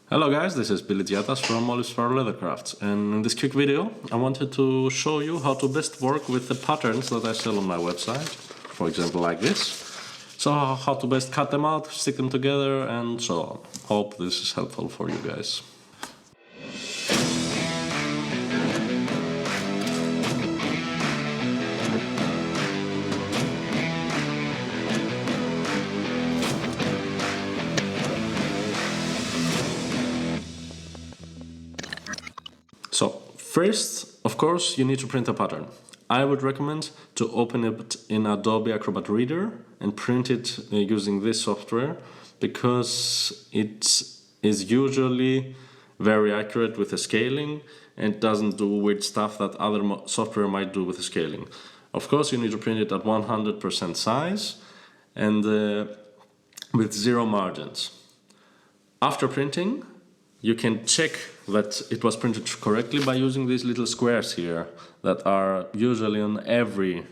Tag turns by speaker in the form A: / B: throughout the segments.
A: Hello guys, this is Tziatas from Olive Sparrow Crafts, and in this quick video I wanted to show you how to best work with the patterns that I sell on my website, for example like this. So how to best cut them out, stick them together and so on. Hope this is helpful for you guys. So first, of course, you need to print a pattern. I would recommend to open it in Adobe Acrobat Reader and print it using this software, because it is usually very accurate with the scaling and doesn't do weird stuff that other software might do with the scaling. Of course, you need to print it at 100% size and with 0 margins. After printing, you can check that it was printed correctly by using these little squares here that are usually on every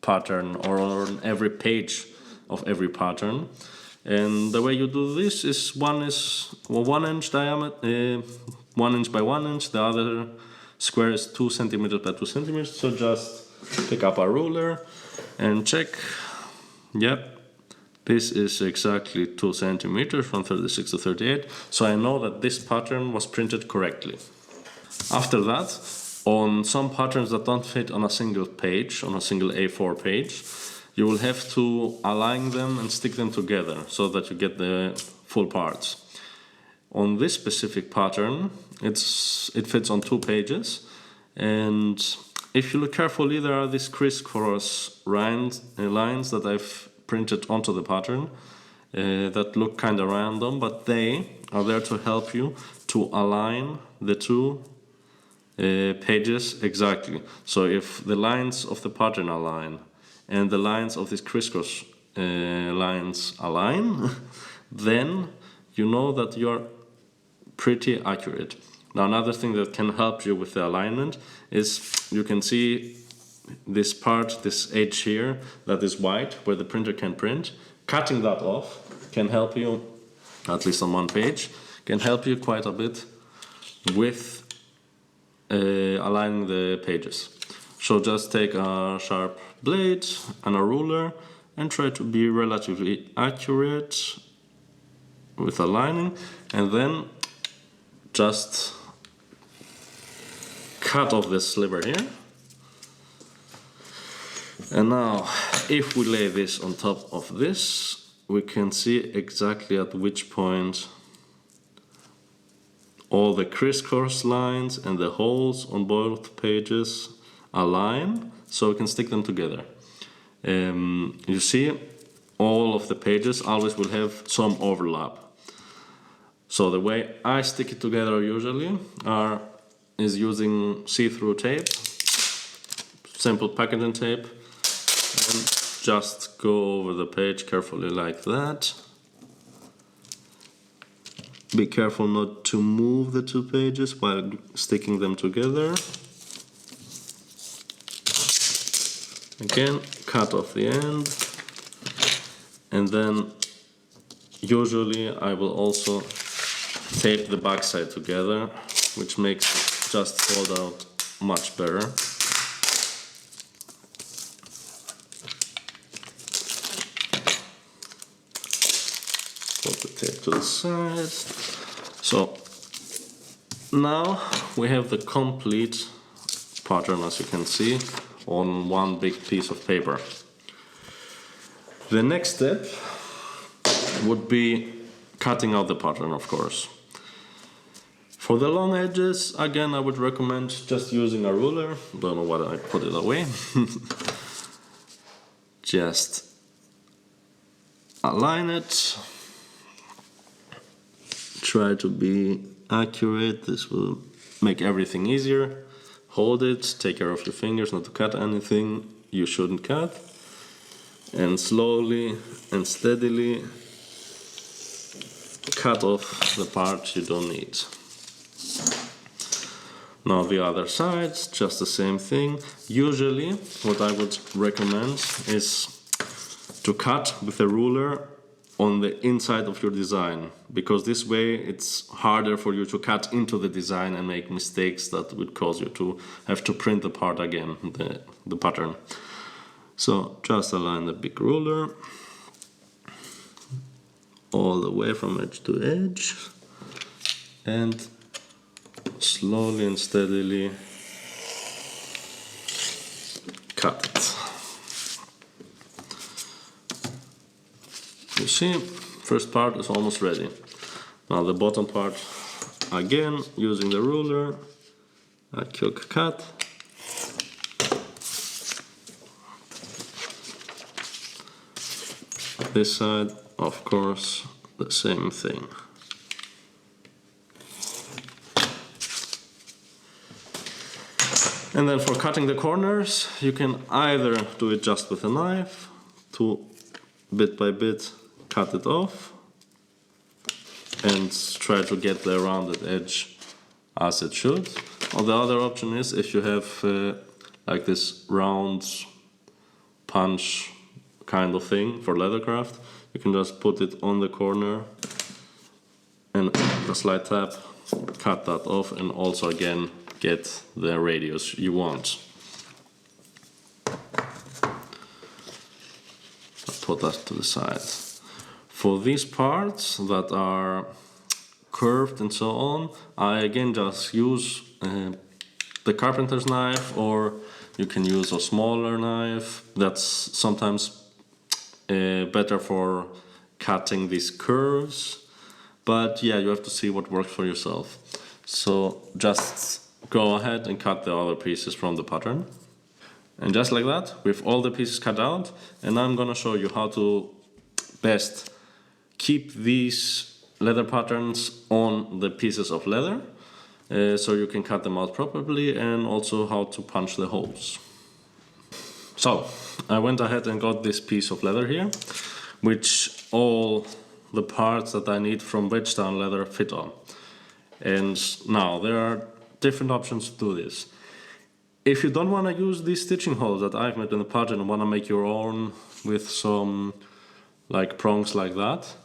A: pattern or on every page of every pattern. And the way you do this is one is 1 inch diameter, 1 inch by 1 inch, the other square is 2 centimeters by 2 centimeters. So just pick up a ruler and check. Yep. This is exactly 2 centimeters from 36 to 38, so I know that this pattern was printed correctly. After that, on some patterns that don't fit on a single page, on a single A4 page, you will have to align them and stick them together so that you get the full parts. On this specific pattern, it fits on 2 pages, and if you look carefully, there are these crisscross lines that I've printed onto the pattern that look kind of random, but they are there to help you to align the 2 pages exactly. So if the lines of the pattern align and the lines of these crisscross lines align, then you know that you're pretty accurate. Now, another thing that can help you with the alignment is you can see this part, this edge here that is white where the printer can print. Cutting that off can help you, at least on one page, can help you quite a bit with aligning the pages. So just take a sharp blade and a ruler and try to be relatively accurate with aligning, and then just cut off this sliver here. And now, if we lay this on top of this, we can see exactly at which point all the crisscross lines and the holes on both pages align, so we can stick them together. You see, all of the pages always will have some overlap. So the way I stick it together usually is using see-through tape, simple packaging tape, and just go over the page carefully like that. Be careful not to move the 2 pages while sticking them together. Again, cut off the end, and then usually I will also tape the back side together, which makes it just fold out much better. Put the tape to the side. So now we have the complete pattern, as you can see, on one big piece of paper. The next step would be cutting out the pattern, of course. For the long edges, again, I would recommend just using a ruler. Don't know why I put it away. Just align it. Try to be accurate. This will make everything easier. Hold it, take care of your fingers not to cut anything you shouldn't cut, and slowly and steadily cut off the part you don't need. Now the other side, just the same thing. Usually what I would recommend is to cut with a ruler on the inside of your design, because this way it's harder for you to cut into the design and make mistakes that would cause you to have to print the part again, the pattern. So just align the big ruler all the way from edge to edge and slowly and steadily cut it. You see, first part is almost ready. Now the bottom part, again using the ruler, a quick cut. This side, of course, the same thing. And then for cutting the corners, you can either do it just with a knife, to bit by bit cut it off, and try to get the rounded edge as it should. Or the other option is, if you have like this round punch kind of thing for leathercraft, you can just put it on the corner and a slight tap, cut that off, and also again get the radius you want. I'll put that to the side. For these parts that are curved and so on, I again just use the carpenter's knife, or you can use a smaller knife. That's sometimes better for cutting these curves, but yeah, you have to see what works for yourself. So just go ahead and cut the other pieces from the pattern. And just like that, with all the pieces cut out, and I'm gonna show you how to best keep these leather patterns on the pieces of leather, so you can cut them out properly, and also how to punch the holes. So I went ahead and got this piece of leather here, which all the parts that I need from wedge down leather fit on. And now there are different options to do this. If you don't want to use these stitching holes that I've made in the pattern and want to make your own with some like prongs like that,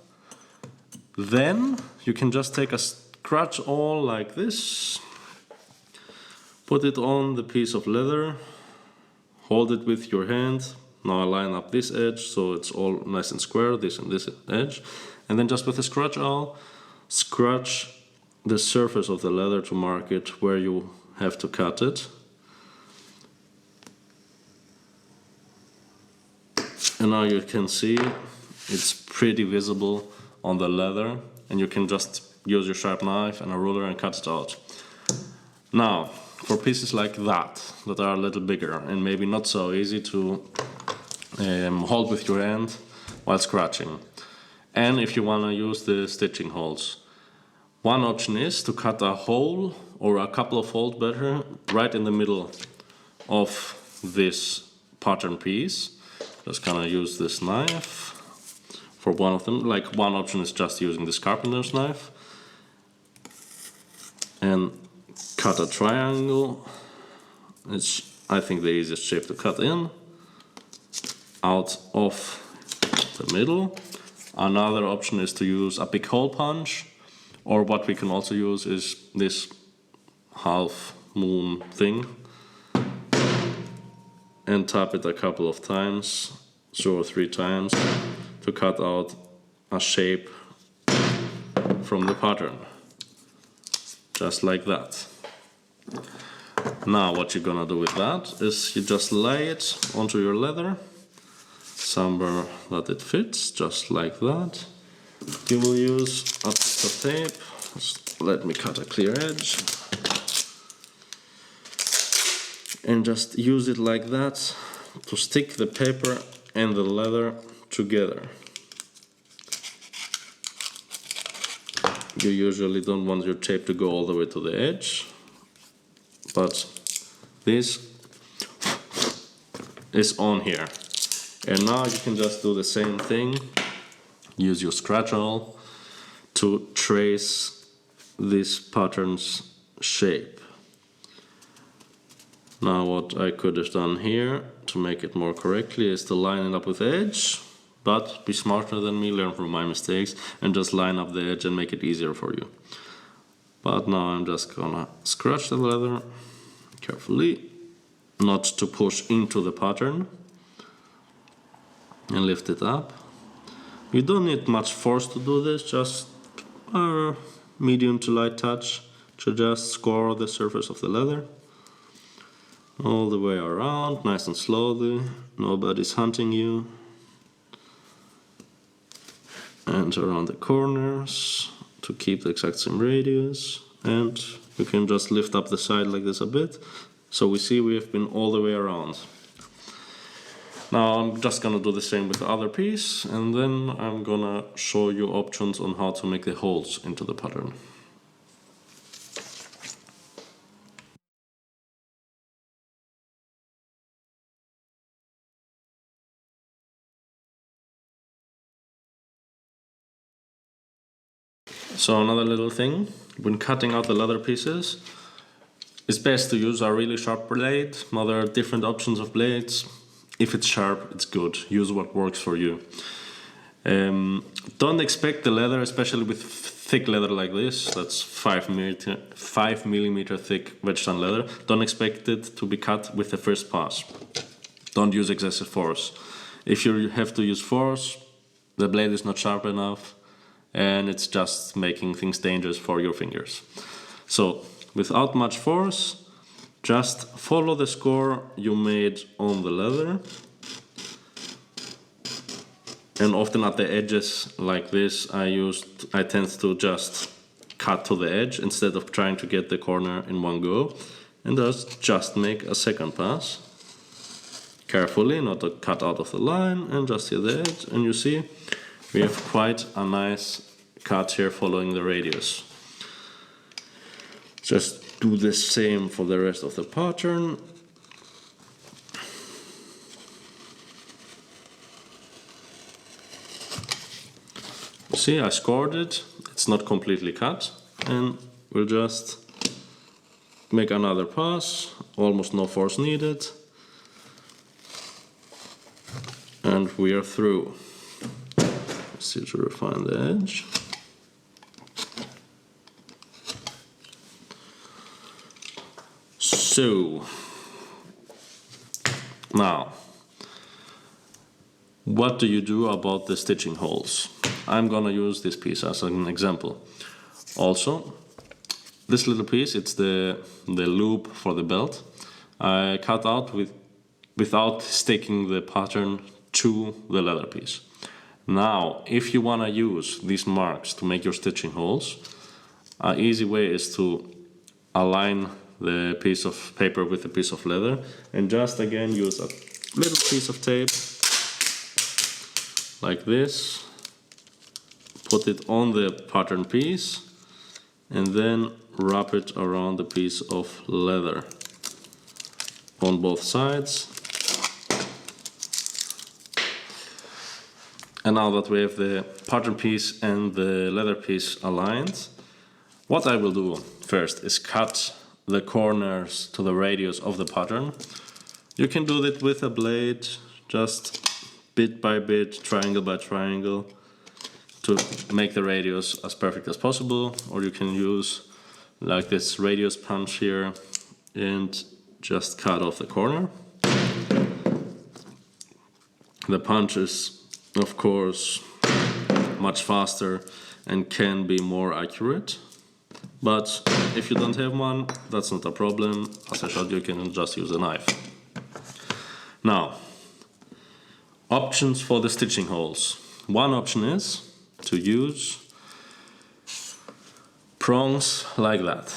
A: then you can just take a scratch awl like this, put it on the piece of leather, hold it with your hand. Now I line up this edge so it's all nice and square, this and this edge, and then just with a scratch awl, scratch the surface of the leather to mark it where you have to cut it. And now you can see it's pretty visible on the leather, and you can just use your sharp knife and a ruler and cut it out. Now, for pieces like that are a little bigger and maybe not so easy to hold with your hand while scratching, and if you want to use the stitching holes, one option is to cut a hole or a couple of holes better right in the middle of this pattern piece. Just kind of use this knife for one of them. Like, one option is just using this carpenter's knife and cut a triangle. It's, I think, the easiest shape to cut in out of the middle. Another option is to use a big hole punch, or what we can also use is this half moon thing, and tap it a couple of times, 2 or 3 times, to cut out a shape from the pattern, just like that. Now what you're gonna do with that is you just lay it onto your leather somewhere that it fits, just like that. You will use a piece of tape. Just let me cut a clear edge and just use it like that to stick the paper and the leather together. You usually don't want your tape to go all the way to the edge, but this is on here. And now you can just do the same thing. Use your scratch awl to trace this pattern's shape. Now what I could have done here to make it more correctly is to line it up with edge, but be smarter than me, learn from my mistakes, and just line up the edge and make it easier for you. But now I'm just gonna scratch the leather carefully, not to push into the pattern, and lift it up. You don't need much force to do this, just a medium to light touch to just score the surface of the leather. All the way around, nice and slowly, nobody's hunting you. And around the corners to keep the exact same radius. And you can just lift up the side like this a bit. So we see we have been all the way around. Now I'm just gonna do the same with the other piece, and then I'm gonna show you options on how to make the holes into the pattern. So another little thing, when cutting out the leather pieces, it's best to use a really sharp blade. Now there are different options of blades. If it's sharp, it's good. Use what works for you. Don't expect the leather, especially with thick leather like this, that's 5 millimeter thick wedge tang leather, don't expect it to be cut with the first pass. Don't use excessive force. If you have to use force, the blade is not sharp enough, and it's just making things dangerous for your fingers. So, without much force, just follow the score you made on the leather. And often at the edges like this, I tend to just cut to the edge instead of trying to get the corner in one go. And just make a second pass. Carefully, not to cut out of the line, and just hit the edge, and you see we have quite a nice cut here following the radius. Just do the same for the rest of the pattern. See, I scored it, it's not completely cut, and we'll just make another pass, almost no force needed, and we are through. Let's see to refine the edge. So, now, what do you do about the stitching holes? I'm gonna use this piece as an example. Also, this little piece, it's the loop for the belt. I cut out without sticking the pattern to the leather piece. Now, if you wanna use these marks to make your stitching holes, an easy way is to align the piece of paper with a piece of leather, and just again use a little piece of tape like this. Put it on the pattern piece and then wrap it around the piece of leather on both sides. And now that we have the pattern piece and the leather piece aligned, what I will do first is cut the corners to the radius of the pattern. You can do that with a blade, just bit by bit, triangle by triangle, to make the radius as perfect as possible, or you can use like this radius punch here and just cut off the corner. The punch is of course much faster and can be more accurate, but if you don't have one, that's not a problem. As I showed you, you can just use a knife. Now, options for the stitching holes. One option is to use prongs like that.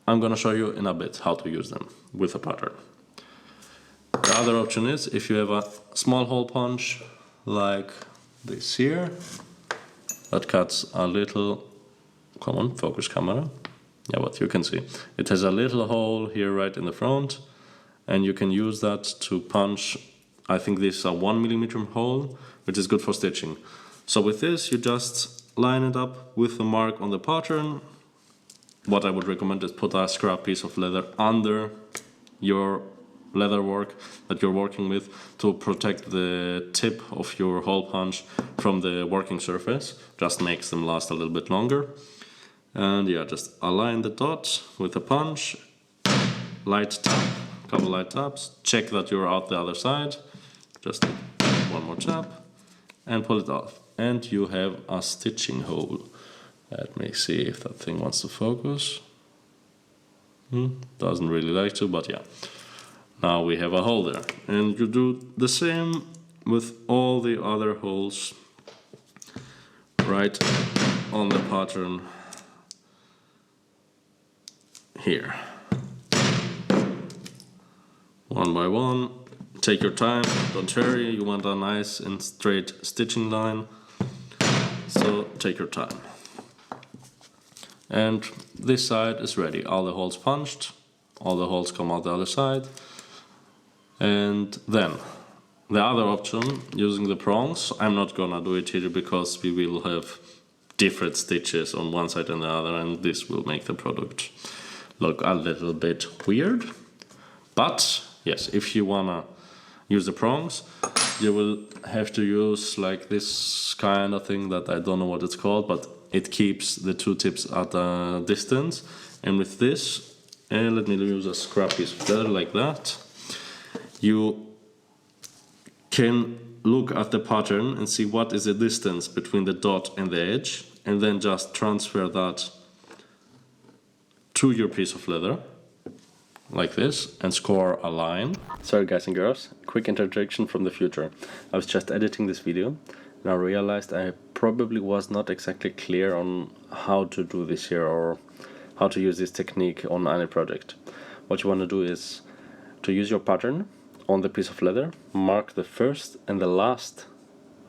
A: I'm gonna show you in a bit how to use them with a pattern. The other option is if you have a small hole punch like this here that cuts a little, come on, focus camera. Yeah, what you can see. It has a little hole here right in the front, and you can use that to punch. I think this is a 1 millimeter hole, which is good for stitching. So with this, you just line it up with the mark on the pattern. What I would recommend is put a scrap piece of leather under your leather work that you're working with to protect the tip of your hole punch from the working surface. Just makes them last a little bit longer. And yeah, just align the dot with the punch, light tap, couple light taps, check that you're out the other side, just one more tap, and pull it off. And you have a stitching hole. Let me see if that thing wants to focus. Doesn't really like to, but yeah. Now we have a hole there. And you do the same with all the other holes right on the pattern here. One by one. Take your time, don't hurry, you want a nice and straight stitching line. So take your time. And this side is ready. All the holes punched, all the holes come out the other side. And then the other option, using the prongs, I'm not gonna do it here because we will have different stitches on one side and the other, and this will make the product look a little bit weird. But yes, if you wanna use the prongs, you will have to use like this kind of thing that I don't know what it's called, but it keeps the two tips at a distance. And with this, let me use a scrap piece of leather like that. You can look at the pattern and see what is the distance between the dot and the edge, and then just transfer that to your piece of leather like this and score a line. Sorry guys and girls, quick interjection from the future. I was just editing this video and I realized I probably was not exactly clear on how to do this here or how to use this technique on any project. What you want to do is to use your pattern on the piece of leather, mark the first and the last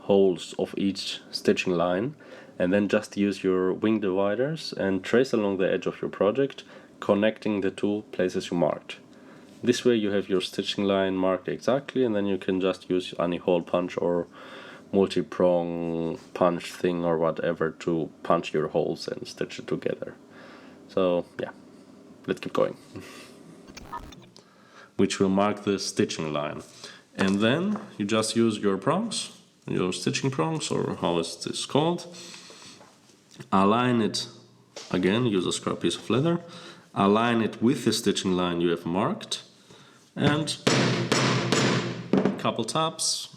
A: holes of each stitching line, and then just use your wing dividers and trace along the edge of your project, connecting the two places you marked. This way you have your stitching line marked exactly, and then you can just use any hole punch or multi-prong punch thing or whatever to punch your holes and stitch it together. So yeah, let's keep going. Which will mark the stitching line. And then you just use your prongs, your stitching prongs, or how is this called. Align it, again, use a scrap piece of leather. Align it with the stitching line you have marked, and a couple taps,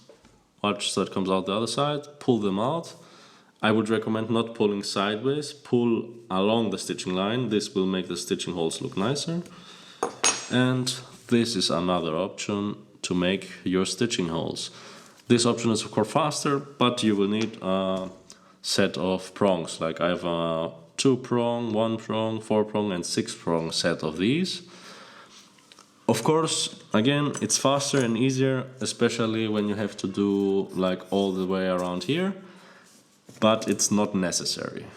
A: watch so it comes out the other side, pull them out. I would recommend not pulling sideways, pull along the stitching line, this will make the stitching holes look nicer. And this is another option to make your stitching holes. This option is of course faster, but you will need a set of prongs, like I have a 2-prong, 1-prong, 4-prong and 6-prong set of these. Of course, again, it's faster and easier, especially when you have to do like all the way around here, but it's not necessary.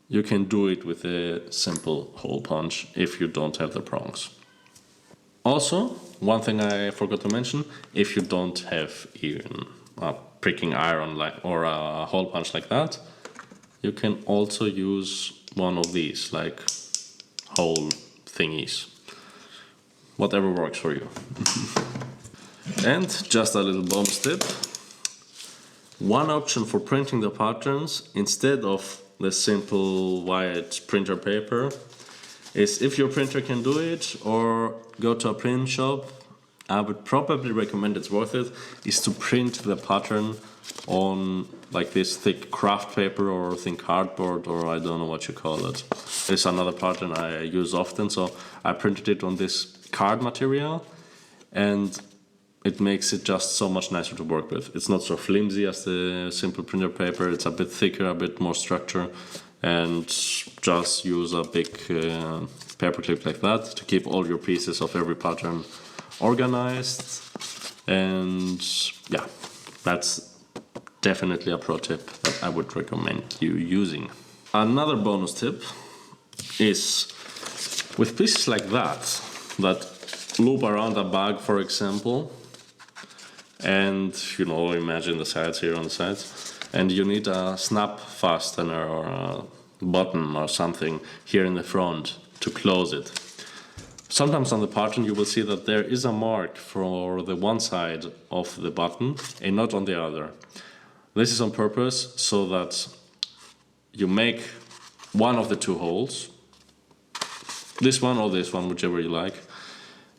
A: You can do it with a simple hole punch if you don't have the prongs. Also, one thing I forgot to mention, if you don't have even a pricking iron or a hole punch like that, you can also use one of these, like hole thingies. Whatever works for you. And just a little bonus tip. One option for printing the patterns instead of the simple white printer paper is, if your printer can do it or go to a print shop, I would probably recommend, it's worth it, is to print the pattern on like this thick craft paper or thin cardboard, or I don't know what you call it. It's another pattern I use often, so I printed it on this card material and it makes it just so much nicer to work with. It's not so flimsy as the simple printer paper, it's a bit thicker, a bit more structure, and just use a big paper clip like that to keep all your pieces of every pattern organized. And yeah, that's definitely a pro tip that I would recommend you using. Another bonus tip is with pieces like that loop around a bag, for example, and you know, imagine the sides here on the sides, and you need a snap fastener or a button or something here in the front to close it. Sometimes on the pattern you will see that there is a mark for the one side of the button and not on the other. This is on purpose so that you make one of the two holes, this one or this one, whichever you like,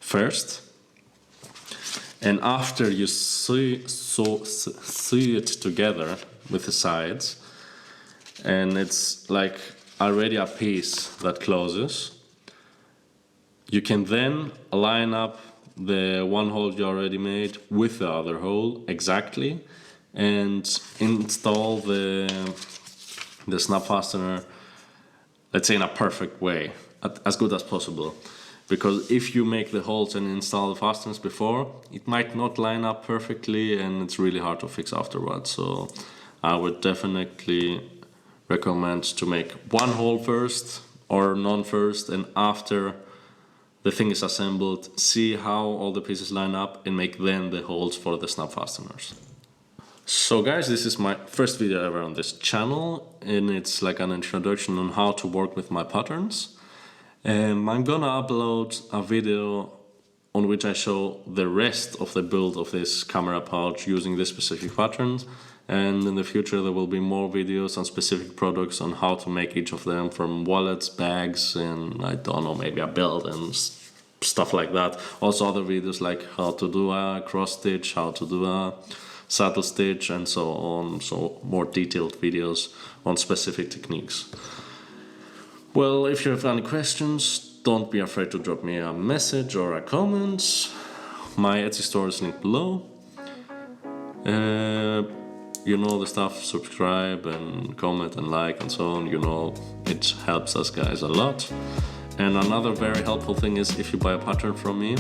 A: first, and after you sew it together with the sides, and it's like already a piece that closes, you can then line up the one hole you already made with the other hole exactly and install the snap fastener, let's say, in a perfect way, as good as possible. Because if you make the holes and install the fasteners before, it might not line up perfectly and it's really hard to fix afterwards. So I would definitely recommend to make one hole first or none first, and after the thing is assembled, see how all the pieces line up and make then the holes for the snap fasteners. So guys, this is my first video ever on this channel, and it's like an introduction on how to work with my patterns. I'm gonna upload a video on which I show the rest of the build of this camera pouch using this specific pattern, and in the future there will be more videos on specific products on how to make each of them, from wallets, bags, and I don't know, maybe a belt and stuff like that. Also other videos like how to do a cross stitch, how to do a saddle stitch, and so on, so more detailed videos on specific techniques. Well, if you have any questions, don't be afraid to drop me a message or a comment. My Etsy store is linked below. You know the stuff, subscribe and comment and like and so on, you know, it helps us guys a lot. And another very helpful thing is, if you buy a pattern from me,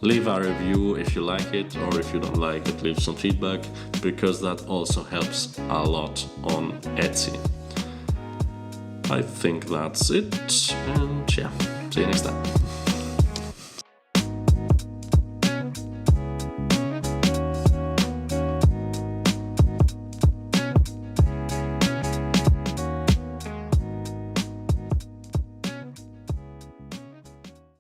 A: leave a review if you like it, or if you don't like it, leave some feedback, because that also helps a lot on Etsy. I think that's it, and yeah, see you next time.